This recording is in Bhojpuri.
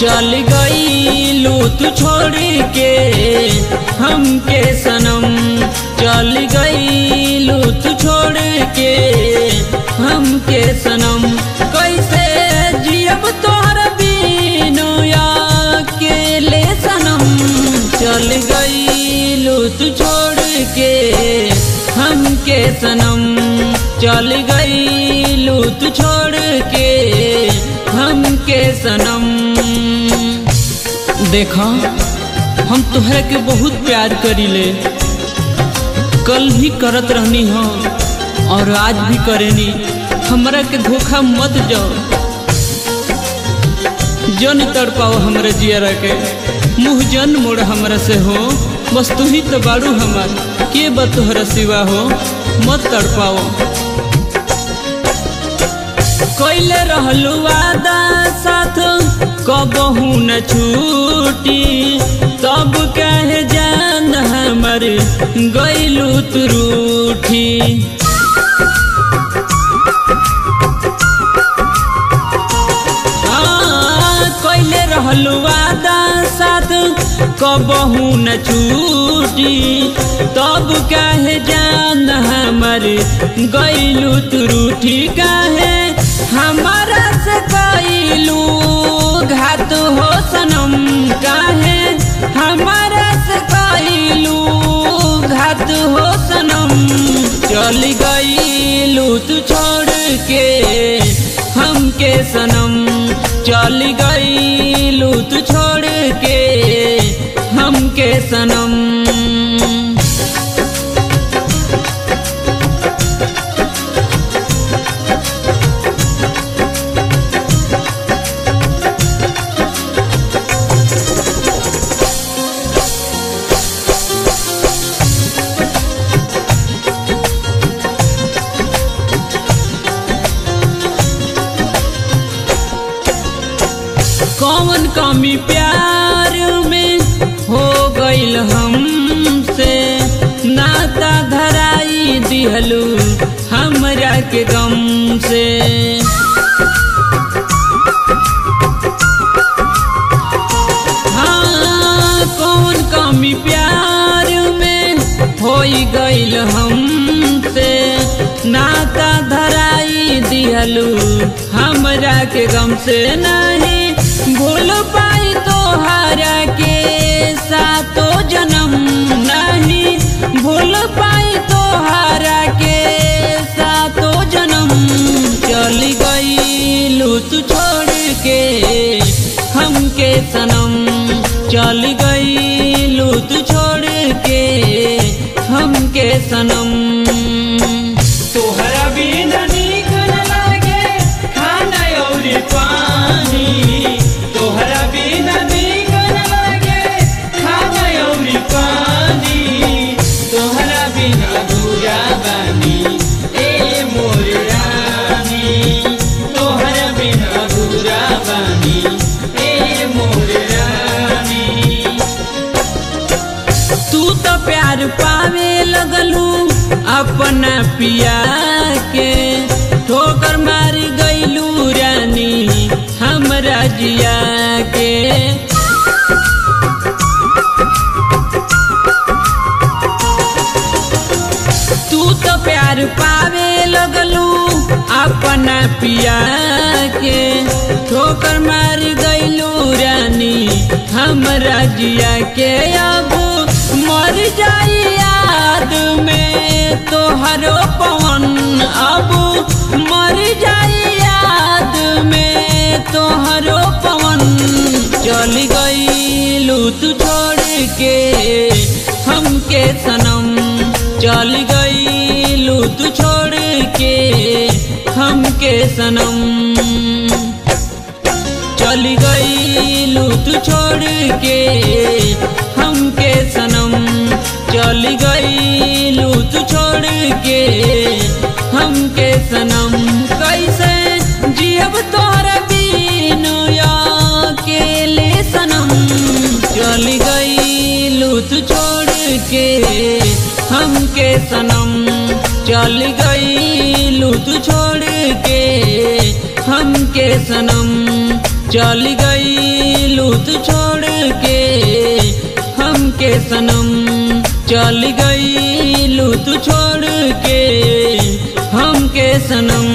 चल गईलू तू छोड़ के हमके सनम, चल गईलू तू छोड़ के हमके सनम। कैसे जियब तोहर बिनु अकेले सनम, चल गईलू तू छोड़ के हमके सनम, चल गईलू तू छोड़ के हमके सनम। देखा हम तुहरे के बहुत प्यार करीले, कल भी करत रहनी हो और आज भी करेनी। हमरा के धोखा मत जाओ, जन तड़पाओ हमरे जियरा के, मुँह जन मोड़ हमरा से हो। बस तू ही तो बारू हमार, के बा तोहरा सिवा हो, मत तड़पाओ। कैले रहलू वादा साथ कबहू न छूटी, तब कहे जान हमर गईलू तू रूठी। कैले रहलू वादा साथ कबहू न छूटी, तब कहे जान हमर गईलू तू रूठी। काहे हमारा से कैलू घात हो सनम, काहे हमारा से कैलू घात हो सनम। चल गईलू तू छोड़ के हमके सनम, चल गईलू तू छोड़ के हमके सनम। कौन कमी प्यार में हो गईल हमसे, नाता धराई दिहलू हमरा के गम से। हाँ कौन कमी प्यार में हो गईल हमसे, नाता धराई दिहलू हमरा के गम से। नहीं भूल पाई तोहरा के सातो जन्म, नहीं भूल पाई तोहरा के सातो जन्म। चल गईलू तू छोड़ के हमके सनम, चल गईलू तू छोड़ के हमके सनम। तोहरा बिना नीक न लागे खाना और पानी, तोहरा बिना नीक न लागे खाना और पानी, तोहरा बिना अधूरा बानी ए मोर रानी, तोहरा बिना अधूरा बानी ए मोर रानी। तू तो प्यार पावे लगलू अपना पिया के, ठोकर मार गईलू रानी हमरा जिया के। तू तो प्यार पावे लगलू अपना पिया के, ठोकर मार गईलू रानी हमरा जिया के। अब मर जाई याद में तोहरो पवन, अब मर जाई याद में तोहरो पवन। चल गईलू तू छोड़ के हमके सनम, चल गईलू तू छोड़ के हमके सनम, चल गईलू तू छोड़ के हमके सनम, चल गईलू तू छोड़ के हमके सनम। कैसे जियब तोहरा बिनु अकेले सनम, चल गईलू तू छोड़ के हमके सनम, चल गईलू तू छोड़ के हमके सनम, चल गईलू तू छोड़ के हमके सनम, चल गईलू तू छोड़ के हमके सनम।